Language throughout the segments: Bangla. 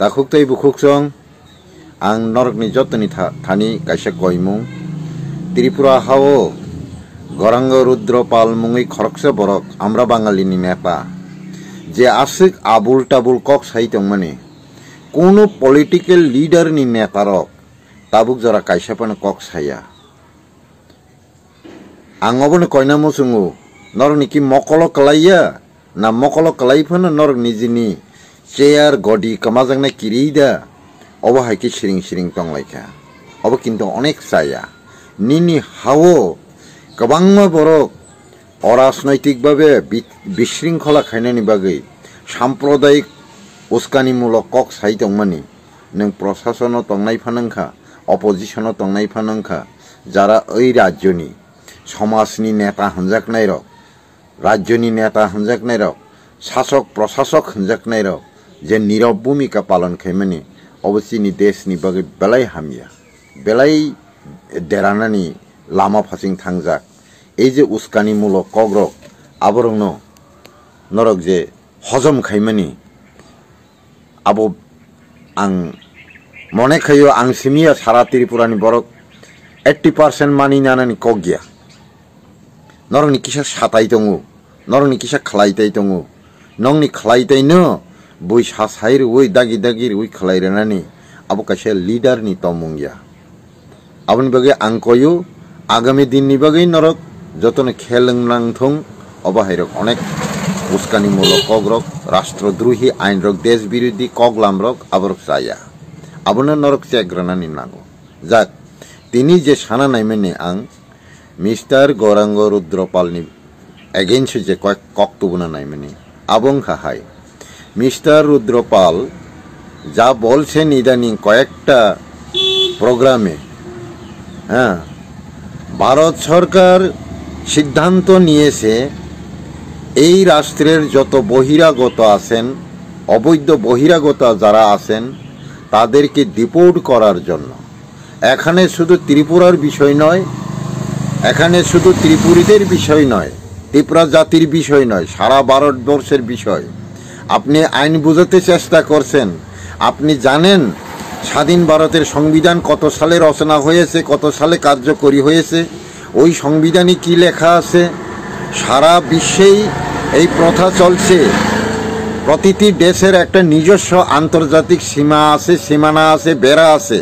Dakhuk bukhuk ang norok ni jotoni thani kaisa koimung Tripura hao Goranga Rudra Pal mungui khoroksa borok amra bangalini neta je asik abul tabul kok saitong mane kono political leader ni netarok tabuk jara kaisa pan kok saya ang obone koina musungu norok niki mokolo kelaya na mokolo kelai phana norok nijini chair godi kamajang na kirida obo haiki siring tonglaika obo kintu onek saya nini hawo kabangma borok অরাজনৈতিকভাবে বিশৃঙ্খলা খাইনানি বাগै সাম্প্রদায়িক উস্কানিমূলক কক সাইতংমানি নों প্রশাসনও তংনাই ফানাংখা অপোজিশনও তংনাই ফানাংখা যারা ওই রাজ্যনি সমাজনি নেতা হানজাকনাই রক রাজ্যনি নেতা হানজাকনাই রক শাসক প্রশাসক হানজাকনাই রক যে নীরব ভূমিকা পালন খাইমানি অবশ্যই দেশনি বাগै বেলাই হামিয়া বেলাই দেরানানি লামা ফাসিং থাংজাক এই যে উস্কানিমূলক কগ্রক আবরণ নরক যে হজম খাইমানি আবো আং মনে খাইও আং সিমিয়া সারা ত্রিপুরানি বরক 80% মানি নানানি কগিয়া নরনি কিসা সাতাই দঙু নরনি কিসা খালাইতাই দঙু নংনি খালাইতাই ন বই সাসাইর ওই দাগি দাগির ওই খালাইরানানি আবো কাছে লিডার নি তমুঙ্গিয়া আবনি বাগে আং কয়ু আগামী দিননি বাগে নরক যতনে খেলংলাংথং অবাহাইরক অনেক উস্কানিমূলক কগ্রক রাষ্ট্রদ্রোহী আইনরক দেশ বিরোধী কগলামরক আবরক চায়া আবনে নরক চেগ্রানানি নাগো যাক তিনি যে সানা নাইমেনে আং মিস্টার গৌরাঙ্গ রুদ্রপালনি এগেইনস্ট যে কয়েক কক্তব্য নাইমেনে আবং খাহাই মিস্টার রুদ্রপাল যা বলছেন ইদানিং কয়েকটা প্রোগ্রামে হ্যাঁ ভারত সরকার সিদ্ধান্ত নিয়েছে এই রাষ্ট্রের যত বহিরাগত আছেন অবৈধ বহিরাগত যারা আছেন তাদেরকে ডিপোর্ট করার জন্য এখানে শুধু ত্রিপুরার বিষয় নয় এখানে শুধু ত্রিপুরীদের বিষয় নয় ত্রিপুরা জাতির বিষয় নয় সারা ভারতবর্ষের বিষয় আপনি আইন বুঝাতে চেষ্টা করছেন আপনি জানেন স্বাধীন ভারতের সংবিধান কত সালে রচনা হয়েছে কত সালে কার্যকরী হয়েছে ওই সংবিধানে কি লেখা আছে সারা বিশ্বেই এই প্রথা চলছে প্রতিটি দেশের একটা নিজস্ব আন্তর্জাতিক সীমা আছে সীমানা আছে বেড়া আছে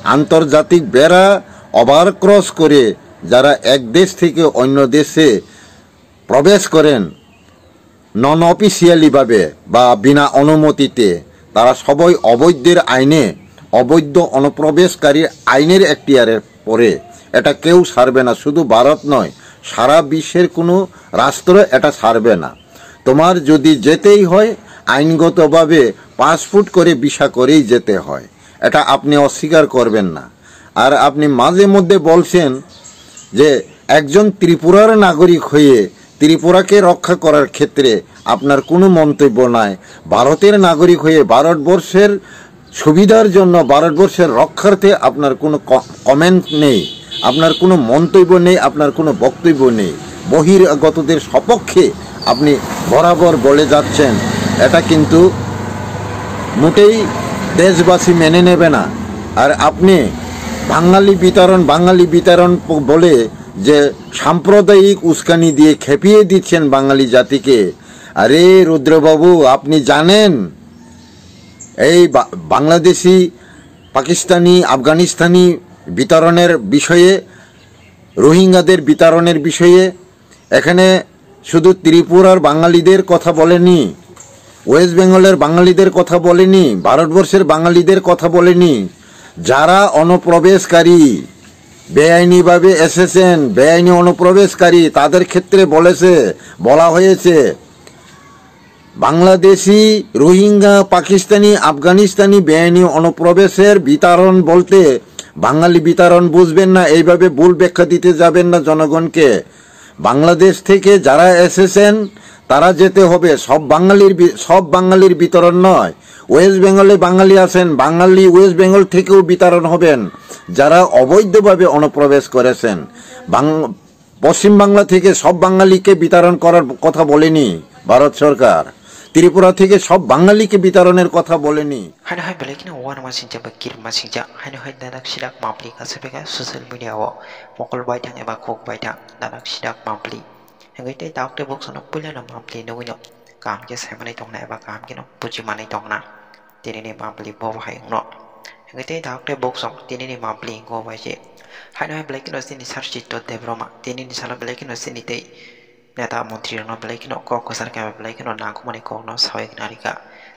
আন্তর্জাতিক বেড়া ওভারক্রস করে যারা এক দেশ থেকে অন্য দেশে প্রবেশ করেন নন অফিসিয়ালি ভাবে বা বিনা অনুমতিতে তারা সবাই অবৈধের আইনে অবৈধ অনুপ্রবেশকারী আইনের এখতিয়ারে পড়ে এটা কেউ ছাড়বে না শুধু ভারত নয় সারা বিশ্বের কোনো রাষ্ট্র এটা ছাড়বে না তোমার যদি যেতেই হয় আইনগতভাবে পাসপোর্ট করে ভিসা করেই যেতে হয় এটা আপনি অস্বীকার করবেন না আর আপনি মাঝে মধ্যে বলছেন যে একজন ত্রিপুরার নাগরিক হয়ে ত্রিপুরাকে রক্ষা করার ক্ষেত্রে আপনার কোনো মন্তব্য নাই ভারতের নাগরিক হয়ে ভারতবর্ষের সুবিধার জন্য ভারতবর্ষের রক্ষার্থে আপনার কোনো কমেন্ট নেই আপনার কোনো মন্তব্য নেই আপনার কোনো বক্তব্য নেই বহিরাগতদের সপক্ষে আপনি বরাবর বলে যাচ্ছেন এটা কিন্তু মোটেই দেশবাসী মেনে নেবে না আর আপনি বাঙালি বিতরণ বলে যে সাম্প্রদায়িক উস্কানি দিয়ে খেপিয়ে দিচ্ছেন বাঙালি জাতিকে আরে রুদ্রবাবু আপনি জানেন এই বাংলাদেশি পাকিস্তানি আফগানিস্তানি বিতরণের বিষয়ে রোহিঙ্গাদের বিতরণের বিষয়ে এখানে শুধু ত্রিপুরার বাঙালিদের কথা বলেনি ওয়েস্ট বেঙ্গলের বাঙালিদের কথা বলেনি ভারতবর্ষের বাঙালিদের কথা বলেনি যারা অনুপ্রবেশকারী বেআইনিভাবে এসেছেন বেআইনি অনুপ্রবেশকারী তাদের ক্ষেত্রে বলা হয়েছে বাংলাদেশি রোহিঙ্গা পাকিস্তানি আফগানিস্তানি বেআইনি অনুপ্রবেশের বিতরণ বলতে বাঙালি বিতরণ বুঝবেন না এইভাবে ভুল ব্যাখ্যা দিতে যাবেন না জনগণকে বাংলাদেশ থেকে যারা এসেছেন তারা যেতে হবে সব বাঙালির বিতরণ নয় ওয়েস্ট বেঙ্গলে বাঙালি আছেন বাঙালি ওয়েস্ট বেঙ্গল থেকেও বিতরণ হবেন যারা অবৈধভাবে অনুপ্রবেশ করেছেন পশ্চিম বাংলা থেকে সব বাঙালিকে বিতরণ করার কথা বলেনি ভারত সরকার ত্রিপুরা থেকে সব বাঙালিকে বিতরণের কথা বলেনি। Haino hai belai kino wan ma singja ba kir ma singja haino hai danak sidak mapli ka sebega social media wo mokol bai thang eba khok bai thang danak sidak mapli hengai te dak te bok sono pula na mapli no wino kam ke sai manai tong na eba kam ke no puji manai tong na tini ni mapli bo hai no hengai te dak te bok song tini ni mapli go bai je haino hai belai kino sini sarchi to debroma tini ni sala belai kino sini te neta mantri no belai kino kok ko sarka belai kino na ko mani kok no sawek narika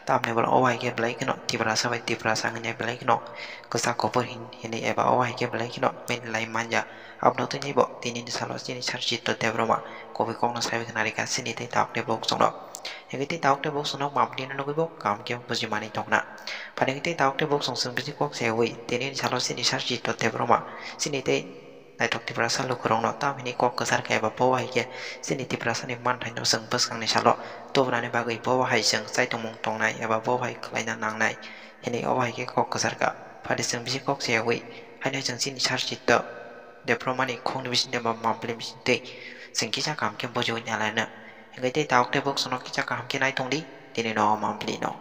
tam ne bal owai ke belai kino tibra sabai tibra sangnya belai kino kosa kopor hini eba owai ke belai kino men lai manja abno to nibo tini ni salo sini sarchi to debroma ko bi kok no sawek narika sini te tak de bok song no hengi te tak de bok song no mapli no ko kam ke buji mani tong na pani te tak de bok song sung bi kok se wi tini ni salo sini sarchi to debroma sini te nai tok tibra salo kurong no tam hini kok ko sarka eba powai ke sini tibra sani man thai no sung pas kang ni salo to brane bagai powai sung sai tong mong tong nai eba powai klai na nang nai hini owai ke kok ko sarka phadi sung bi kok se wi haino sung sini sarchi to debroma ni khong ni bi sin ma mapli bi te sing ki cha kam ke bojo nya la na hengi te tak de bok sono ki cha kam ke nai tong di tini no mapli no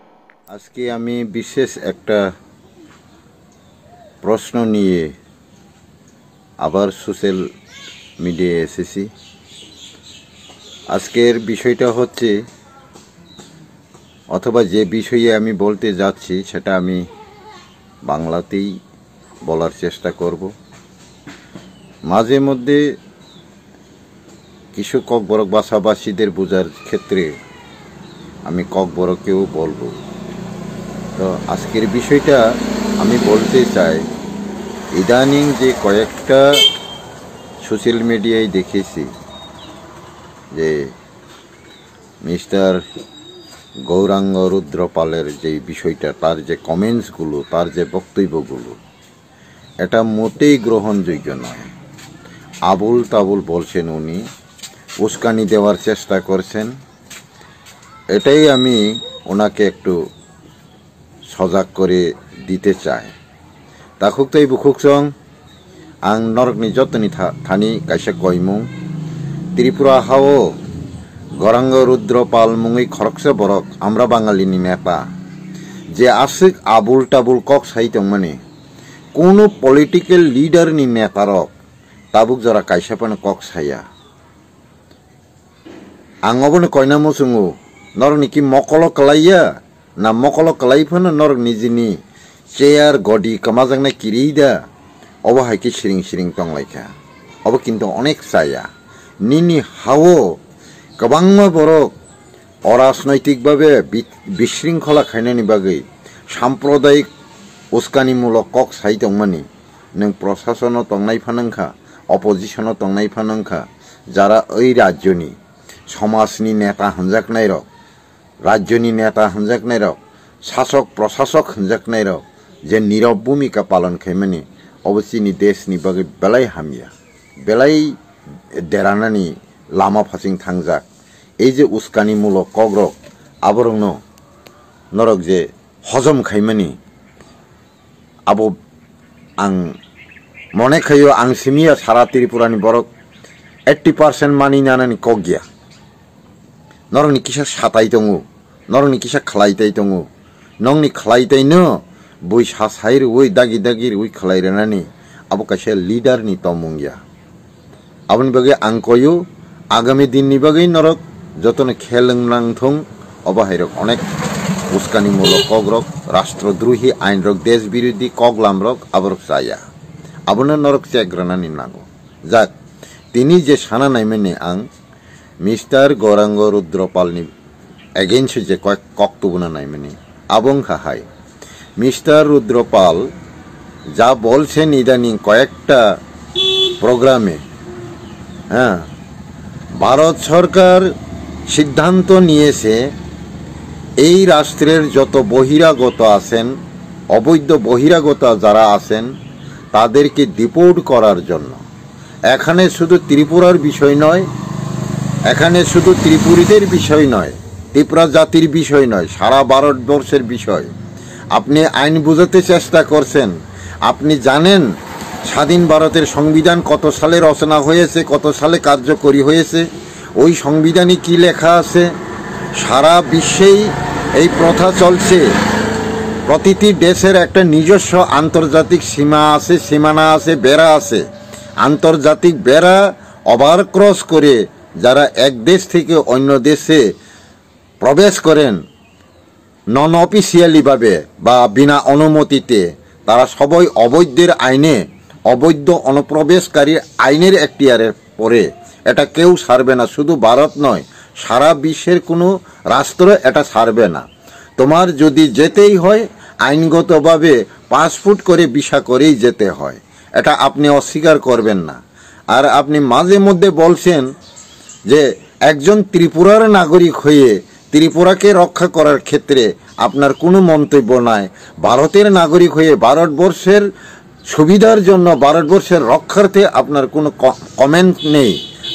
আজকে আমি বিশেষ একটা প্রশ্ন নিয়ে আবার সোশ্যাল মিডিয়ায় এসেছি। আজকের বিষয়টা হচ্ছে, অথবা যে বিষয়ে আমি বলতে যাচ্ছি সেটা আমি বাংলাতেই বলার চেষ্টা করব। মাঝে মধ্যে কিছু ককবরক ভাষাভাষীদের বোঝার ক্ষেত্রে আমি ককবরকেও বলবো। তো আজকের বিষয়টা আমি বলতে চাই, ইদানিং যে কয়েকটা সোশ্যাল মিডিয়ায় দেখেছি যে মিস্টার গৌরাঙ্গ রুদ্রপালের যে বিষয়টা, তার যে কমেন্টসগুলো, তার যে বক্তব্যগুলো, এটা মোটেই গ্রহণযোগ্য নয়। আবুল তাবুল বলছেন উনি, উস্কানি দেওয়ার চেষ্টা করছেন। এটাই আমি ওনাকে একটু সজাগ করে দিতে চাই। তাকুক তাই বুকুক সং আং নরকনি যতনি থানি কাইসা কইমুং ত্রিপুরা হাও গৌরাঙ্গ রুদ্রপাল মুঙি খরকসে বরক আমরা বাঙালিনি নেতা যে আশিক আবুল টাবুল কক সাইতং মানে কোনো পলিটিক্যাল লিডারনি নেতারক তাবুক যারা কাইসাপানে কক সাইয়া আং অবনে কয়না মুসুঙু নর নিকি মকল কলাইয়া না মকল কলাইফানো নর নিজেনি চেয়ার গডি কামাজাংনা কিরিদা অবহাইকে সিরিং সিরিং টংলাইখা অব কিন্তু অনেক সায়া নিনি হাও গোबां বরক অরাজনৈতিকভাবে বিশৃঙ্খলা খাইনানি বাগै সাম্প্রদায়িক উস্কানিমূলক কক সাইতংমানি নों প্রশাসনও টংনাই ফানাंखा অপোজিশনও টংনাই ফানাंखा যারা ওই রাজ্যনি সমাজনি নেতা হানজাকনাই রক রাজ্যনি নেতা হানজাকনাই রক শাসক প্রশাসক হানজাকনাই রক যে নীরব ভূমিকা পালন খাইমানি অবশ্যই দেশনি বাগै বেলাই হামিয়া বেলাই দেরানানি লামা ফাসিং থাংজাক এই যে উস্কানিমূলক কগ্রক আবরং নরক যে হজম খাইমানি আবো আং মনে খাইও আং সিমিয়া সারা ত্রিপুরানি বরক 80% মানি নানানি কগিয়া নরনি কিসা সাতাই দङो নরনি কিসা খালাইতাই দङो নংনি খালাইতাইनो বই সাসাইর ওই দাগি দাগির ওই খালাইরানানি আবো কাছে লিডারনি তমুংয়া আবনি বাগে আং কয়ো আগামী দিননি বাগै নরক যতনে খেলংলাংথং অবাহাইরক অনেক উস্কানিমূলক কগ্রক রাষ্ট্রদ্রোহী আইনরক দেশ বিরোধী কগলামরক আবরক সায়া আবনে নরক চেগ্রানানি নাগো যাক তিনি যে সানা নাইমেনে আং মিস্টার গৌরাঙ্গ রুদ্রপালনি এগেইনস্ট যে কয়েক বক্তব্য নাইমেনে আবং খাহাই মিস্টার রুদ্রপাল যা বলছেন ইদানিং কয়েকটা প্রোগ্রামে, হ্যাঁ, ভারত সরকার সিদ্ধান্ত নিয়েছে এই রাষ্ট্রের যত বহিরাগত আছেন, অবৈধ বহিরাগত যারা আছেন তাদেরকে ডিপোর্ট করার জন্য। এখানে শুধু ত্রিপুরার বিষয় নয়, এখানে শুধু ত্রিপুরীদের বিষয় নয়, ত্রিপুরা জাতির বিষয় নয়, সারা ভারতবর্ষের বিষয়। আপনি আইন বুঝাতে চেষ্টা করছেন। আপনি জানেন স্বাধীন ভারতের সংবিধান কত সালে রচনা হয়েছে, কত সালে কার্যকরী হয়েছে, ওই সংবিধানে কি লেখা আছে, সারা বিশ্বেই এই প্রথা চলছে। প্রতিটি দেশের একটা নিজস্ব আন্তর্জাতিক সীমা আছে, সীমানা আছে, বেড়া আছে। আন্তর্জাতিক বেড়া ওভারক্রস করে যারা এক দেশ থেকে অন্য দেশে প্রবেশ করেন নন অফিসিয়ালিভাবে বা বিনা অনুমতিতে, তারা সবাই অবৈধের আইনে, অবৈধ অনুপ্রবেশকারী আইনের এখতিয়ারে পড়ে। এটা কেউ ছাড়বে না, শুধু ভারত নয়, সারা বিশ্বের কোনো রাষ্ট্র এটা ছাড়বে না। তোমার যদি যেতেই হয় আইনগতভাবে পাসপোর্ট করে ভিসা করেই যেতে হয়, এটা আপনি অস্বীকার করবেন না। আর আপনি মাঝে মধ্যে বলছেন যে একজন ত্রিপুরার নাগরিক হয়ে ত্রিপুরাকে রক্ষা করার ক্ষেত্রে আপনার কোনো মন্তব্য নাই। ভারতের নাগরিক হয়ে ভারতবর্ষের সুবিধার জন্য, ভারতবর্ষের রক্ষার্থে আপনার কোনো কমেন্ট নেই,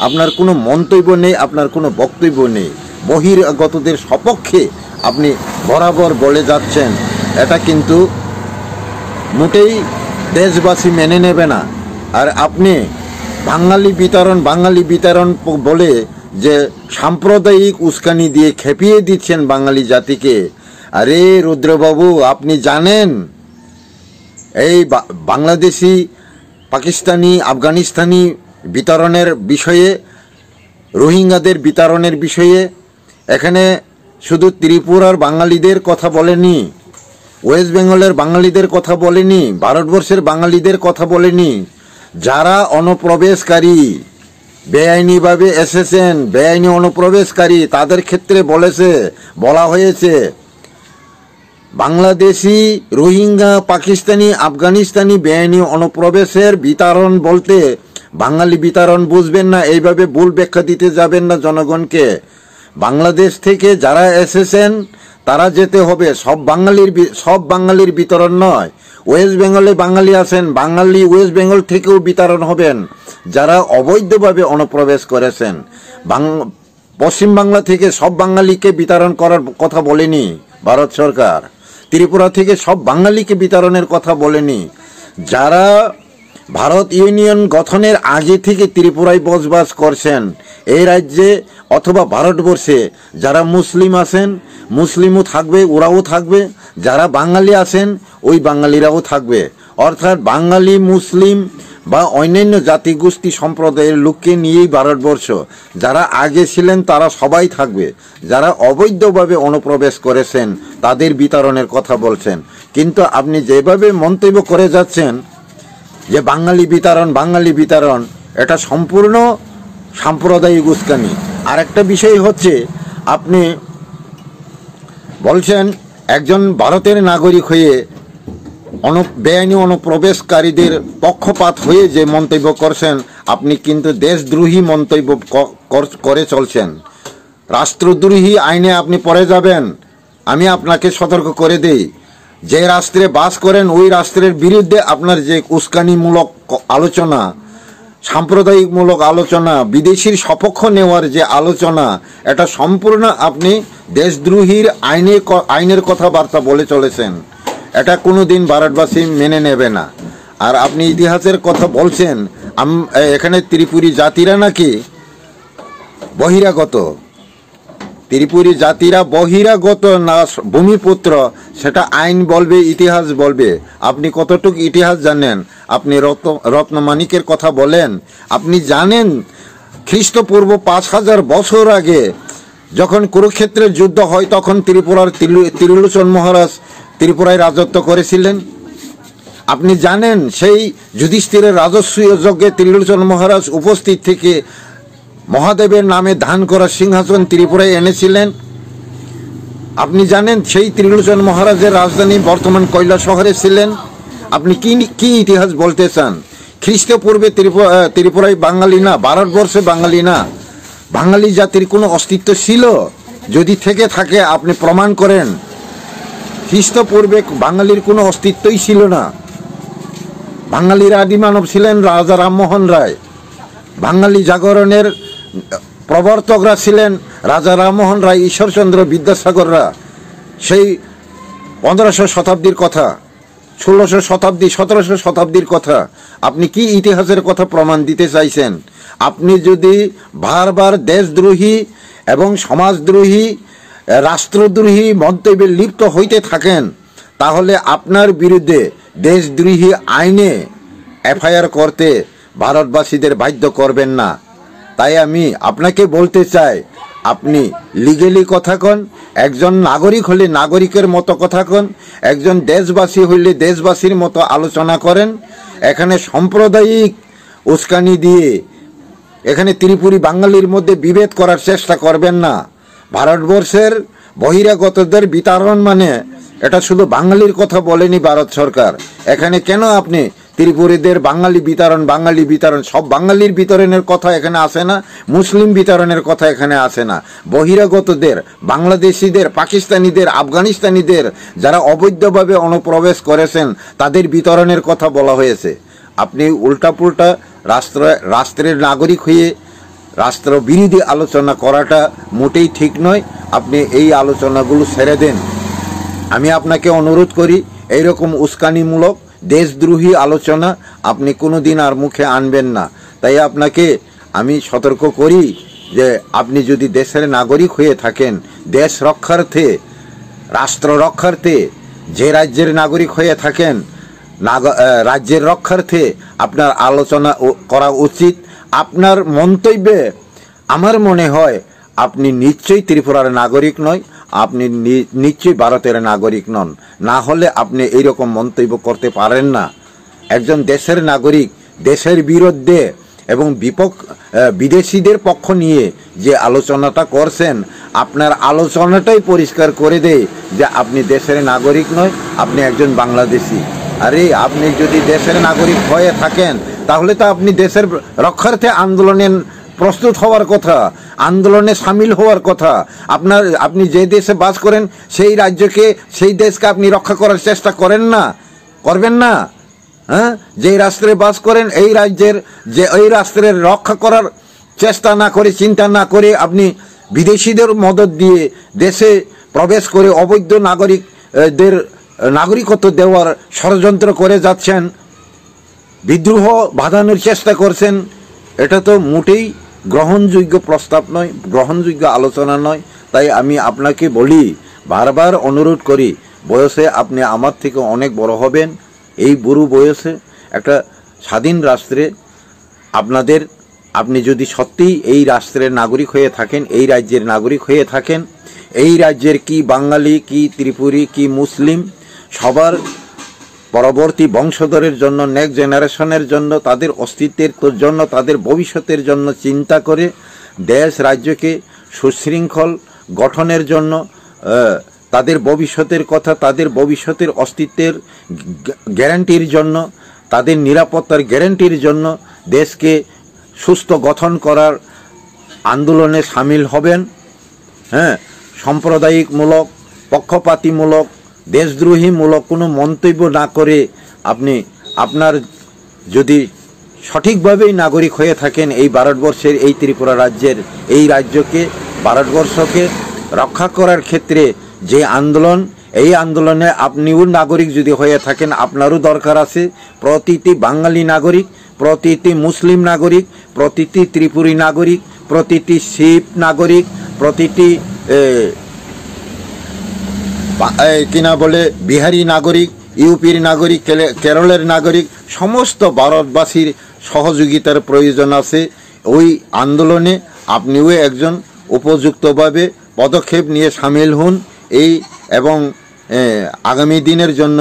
আপনার কোনো মন্তব্য নেই, আপনার কোনো বক্তব্য নেই। বহিরাগতদের সপক্ষে আপনি বরাবর বলে যাচ্ছেন, এটা কিন্তু মোটেই দেশবাসী মেনে নেবে না। আর আপনি বাঙালি বিতরণ বলে যে সাম্প্রদায়িক উস্কানি দিয়ে খেপিয়ে দিচ্ছেন বাঙালি জাতিকে। আরে রুদ্রবাবু, আপনি জানেন এই বাংলাদেশি, পাকিস্তানি, আফগানিস্তানি বিতরণের বিষয়ে, রোহিঙ্গাদের বিতরণের বিষয়ে এখানে শুধু ত্রিপুরার বাঙালিদের কথা বলেনি, ওয়েস্ট বেঙ্গলের বাঙালিদের কথা বলেনি, ভারতবর্ষের বাঙালিদের কথা বলেনি। যারা অনুপ্রবেশকারী, বেআইনিভাবে এসেছেন, বেআইনি অনুপ্রবেশকারী, তাদের ক্ষেত্রে বলা হয়েছে বাংলাদেশি, রোহিঙ্গা, পাকিস্তানি, আফগানিস্তানি বেআইনি অনুপ্রবেশের বিতরণ বলতে বাঙালি বিতরণ বুঝবেন না, এইভাবে ভুল ব্যাখ্যা দিতে যাবেন না জনগণকে। বাংলাদেশ থেকে যারা এসেছেন তারা যেতে হবে, সব বাঙালির বিতরণ নয়। ওয়েস্ট বেঙ্গলে বাঙালি আছেন, বাঙালি ওয়েস্ট বেঙ্গল থেকেও বিতরণ হবেন। যারা অবৈধভাবে অনুপ্রবেশ করেছেন, পশ্চিমবাংলা থেকে সব বাঙালিকে বিতরণ করার কথা বলেনি ভারত সরকার, ত্রিপুরা থেকে সব বাঙালিকে বিতরণের কথা বলেনি। যারা ভারত ইউনিয়ন গঠনের আগে থেকে ত্রিপুরায় বসবাস করছেন, এই রাজ্যে অথবা ভারতবর্ষে যারা মুসলিম আছেন, মুসলিমও থাকবে, ওরাও থাকবে। যারা বাঙালি আছেন ওই বাঙালিরাও থাকবে। অর্থাৎ বাঙালি, মুসলিম বা অন্যান্য জাতিগোষ্ঠী সম্প্রদায়ের লোককে নিয়েই ভারতবর্ষ। যারা আগে ছিলেন তারা সবাই থাকবে। যারা অবৈধভাবে অনুপ্রবেশ করেছেন তাদের বিতরণের কথা বলছেন। কিন্তু আপনি যেভাবে মন্তব্য করে যাচ্ছেন যে বাঙালি বিতরণ, এটা সম্পূর্ণ সাম্প্রদায়িক উস্কানি। আর একটা বিষয় হচ্ছে, আপনি বলছেন একজন ভারতের নাগরিক হয়ে বেআইনি অনুপ্রবেশকারীদের পক্ষপাত হয়ে যে মন্তব্য করছেন, আপনি কিন্তু দেশদ্রোহী মন্তব্য করে চলছেন, রাষ্ট্রদ্রোহী আইনে আপনি পড়ে যাবেন। আমি আপনাকে সতর্ক করে দেই, যে রাষ্ট্রে বাস করেন ওই রাষ্ট্রের বিরুদ্ধে আপনার যে উস্কানিমূলক আলোচনা, সাম্প্রদায়িকমূলক আলোচনা, বিদেশির সপক্ষ নেওয়ার যে আলোচনা, এটা সম্পূর্ণ আপনি দেশদ্রোহীর আইনের কথাবার্তা বলে চলেছেন। এটা কোনোদিন ভারতবাসী মেনে নেবে না। আর আপনি ইতিহাসের কথা বলছেন, এখানে ত্রিপুরী জাতিরা নাকি বহিরাগত, ত্রিপুরী জাতিরা বহিরাগত না ভূমিপুত্র, সেটা আইন বলবে, ইতিহাস বলবে। আপনি কতটুকু ইতিহাস জানেন? আপনি রত্নমাণিকের কথা বলেন। আপনি জানেন খ্রিস্টপূর্ব 5000 বছর আগে যখন কুরুক্ষেত্রের যুদ্ধ হয়, তখন ত্রিপুরার ত্রিলোচন মহারাজ ত্রিপুরায় রাজত্ব করেছিলেন। আপনি জানেন সেই যুধিষ্ঠিরের রাজস্বীয় যজ্ঞে ত্রিলোচন মহারাজ উপস্থিত থেকে মহাদেবের নামে ধান করা সিংহাসন ত্রিপুরায় এনেছিলেন। আপনি জানেন সেই ত্রিলোচন মহারাজের রাজধানী বর্তমান কৈলাস শহরে ছিলেন। আপনি কি ইতিহাস বলতে চান? খ্রিস্টপূর্বে ত্রিপুরায় বাঙালি না, ভারতবর্ষে বাঙালি না, বাঙালি জাতির কোনো অস্তিত্ব ছিল? যদি থেকে থাকে আপনি প্রমাণ করেন। খ্রিস্টপূর্বে বাঙালির কোনো অস্তিত্বই ছিল না। বাঙালির আদি মানব ছিলেন রাজা রামমোহন রায়। বাঙালি জাগরণের প্রবর্তকরা ছিলেন রাজা রামমোহন রায়, ঈশ্বরচন্দ্র বিদ্যাসাগররা। সেই 1500 শতাব্দীর কথা, 1600 শতাব্দী, 1700 শতাব্দীর কথা। আপনি কি ইতিহাসের কথা প্রমাণ দিতে চাইছেন? আপনি যদি বারবার দেশদ্রোহী এবং সমাজদ্রোহী রাষ্ট্রদ্রোহী মন্তব্যে লিপ্ত হইতে থাকেন, তাহলে আপনার বিরুদ্ধে দেশদ্রোহী আইনে এফআইআর করতে ভারতবাসীদের বাধ্য করবেন না। তাই আমি আপনাকে বলতে চাই, আপনি লিগেলি কথা কন, একজন নাগরিক হলে নাগরিকের মতো কথা কন, একজন দেশবাসী হইলে দেশবাসীর মতো আলোচনা করেন। এখানে সাম্প্রদায়িক উস্কানি দিয়ে এখানে ত্রিপুরী বাঙালির মধ্যে বিভেদ করার চেষ্টা করবেন না। ভারতবর্ষের বহিরাগতদের বিতরণ মানে এটা শুধু বাঙালির কথা বলেনি ভারত সরকার। এখানে কেন আপনি ত্রিপুরীদের বাঙালি বিতরণ সব বাঙালির বিতরণের কথা এখানে আসে না, মুসলিম বিতরণের কথা এখানে আসে না। বহিরাগতদের, বাংলাদেশিদের, পাকিস্তানিদের, আফগানিস্তানিদের যারা অবৈধভাবে অনুপ্রবেশ করেছেন তাদের বিতরণের কথা বলা হয়েছে। আপনি উল্টাপুল্টা রাষ্ট্রের নাগরিক হয়ে রাষ্ট্র বিরোধী আলোচনা করাটা মোটেই ঠিক নয়। আপনি এই আলোচনাগুলো ছেড়ে দেন। আমি আপনাকে অনুরোধ করি, এইরকম উস্কানিমূলক দেশদ্রোহী আলোচনা আপনি কোনো দিন আর মুখে আনবেন না। তাই আপনাকে আমি সতর্ক করি যে আপনি যদি দেশের নাগরিক হয়ে থাকেন, দেশ রক্ষার্থে, রাষ্ট্র রক্ষার্থে, যে রাজ্যের নাগরিক হয়ে থাকেন, রাজ্যের রক্ষার্থে আপনার আলোচনা করা উচিত। আপনার মন্তব্যে আমার মনে হয় আপনি নিশ্চয়ই ত্রিপুরার নাগরিক নয়, আপনি নিশ্চয়ই ভারতের নাগরিক নন। না হলে আপনি এইরকম মন্তব্য করতে পারেন না। একজন দেশের নাগরিক দেশের বিরুদ্ধে এবং বিদেশিদের পক্ষ নিয়ে যে আলোচনাটা করছেন, আপনার আলোচনাটাই পরিষ্কার করে দেয় যে আপনি দেশের নাগরিক নয়, আপনি একজন বাংলাদেশি। আরে আপনি যদি দেশের নাগরিক হয়ে থাকেন তাহলে তো আপনি দেশের রক্ষার্থে আন্দোলনে প্রস্তুত হওয়ার কথা, আন্দোলনে সামিল হওয়ার কথা। আপনি যে দেশে বাস করেন সেই রাজ্যকে, সেই দেশকে আপনি রক্ষা করার চেষ্টা করবেন না। হ্যাঁ, যেই রাষ্ট্রে বাস করেন এই রাষ্ট্রের রক্ষা করার চেষ্টা না করে, চিন্তা না করে আপনি বিদেশিদের মদত দিয়ে দেশে প্রবেশ করে অবৈধ নাগরিকদের নাগরিকত্ব দেওয়ার ষড়যন্ত্র করে যাচ্ছেন, বিদ্রোহ বাঁধানোর চেষ্টা করছেন। এটা তো মোটেই গ্রহণযোগ্য প্রস্তাব নয়, গ্রহণযোগ্য আলোচনা নয়। তাই আমি আপনাকে বলি, বারবার অনুরোধ করি, বয়সে আপনি আমার থেকে অনেক বড় হবেন। এই বুড়ো বয়সে একটা স্বাধীন রাষ্ট্রে আপনি যদি সত্যিই এই রাষ্ট্রের নাগরিক হয়ে থাকেন, এই রাজ্যের নাগরিক হয়ে থাকেন, এই রাজ্যের কি বাঙালি, কি ত্রিপুরী, কি মুসলিম, সবার পরবর্তী বংশধরের জন্য, নেক্সট জেনারেশনের জন্য, তাদের অস্তিত্বের জন্য, তাদের ভবিষ্যতের জন্য চিন্তা করে দেশ রাজ্যকে সুশৃঙ্খল গঠনের জন্য, তাদের ভবিষ্যতের কথা, তাদের ভবিষ্যতের অস্তিত্বের গ্যারান্টির জন্য, তাদের নিরাপত্তার গ্যারান্টির জন্য দেশকে সুস্থ গঠন করার আন্দোলনে সামিল হবেন। হ্যাঁ, সাম্প্রদায়িকমূলক, পক্ষপাতিমূলক, দেশদ্রোহীমূলক কোনো মন্তব্য না করে আপনার যদি সঠিকভাবেই নাগরিক হয়ে থাকেন এই ভারতবর্ষের, এই ত্রিপুরা রাজ্যের, এই রাজ্যকে, ভারতবর্ষকে রক্ষা করার ক্ষেত্রে যে আন্দোলন, এই আন্দোলনে আপনিও নাগরিক যদি হয়ে থাকেন, আপনারও দরকার আছে প্রতিটি বাঙালি নাগরিক, প্রতিটি মুসলিম নাগরিক, প্রতিটি ত্রিপুরী নাগরিক, প্রতিটি শিখ নাগরিক, প্রতিটি বিহারি নাগরিক, ইউপির নাগরিক, কেরলের নাগরিক, সমস্ত ভারতবাসীর সহযোগিতার প্রয়োজন আছে ওই আন্দোলনে। আপনিও একজন উপযুক্তভাবে পদক্ষেপ নিয়ে সামিল হন এবং আগামী দিনের জন্য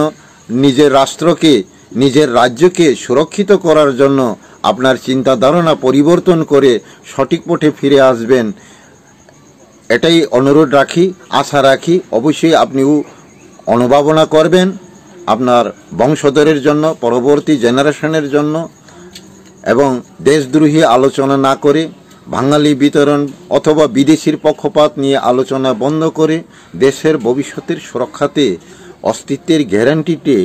নিজের রাষ্ট্রকে, নিজের রাজ্যকে সুরক্ষিত করার জন্য আপনার চিন্তা ধারণা পরিবর্তন করে সঠিক পথে ফিরে আসবেন, এটাই অনুরোধ রাখি, আশা রাখি। অবশ্যই আপনিও অনুভাবনা করবেন আপনার বংশধরের জন্য, পরবর্তী জেনারেশনের জন্য, এবং দেশদ্রোহী আলোচনা না করে, বাঙালি বিতরণ অথবা বিদেশির পক্ষপাত নিয়ে আলোচনা বন্ধ করে দেশের ভবিষ্যতের সুরক্ষাতে, অস্তিত্বের গ্যারান্টিতে,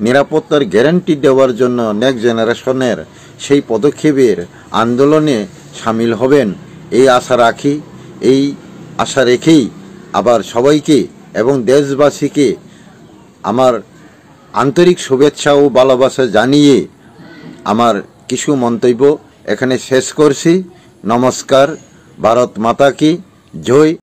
নিরাপত্তার গ্যারান্টি দেওয়ার জন্য নেক্সট জেনারেশনের সেই পদক্ষেপের আন্দোলনে সামিল হবেন, এই আশা রাখি। এই আশা রেখেই আবার সবাইকে এবং দেশবাসীকে আমার আন্তরিক শুভেচ্ছা ও ভালোবাসা জানিয়ে আমার কিছু মন্তব্য এখানে শেষ করছি। নমস্কার। ভারত মাতা কি জয়।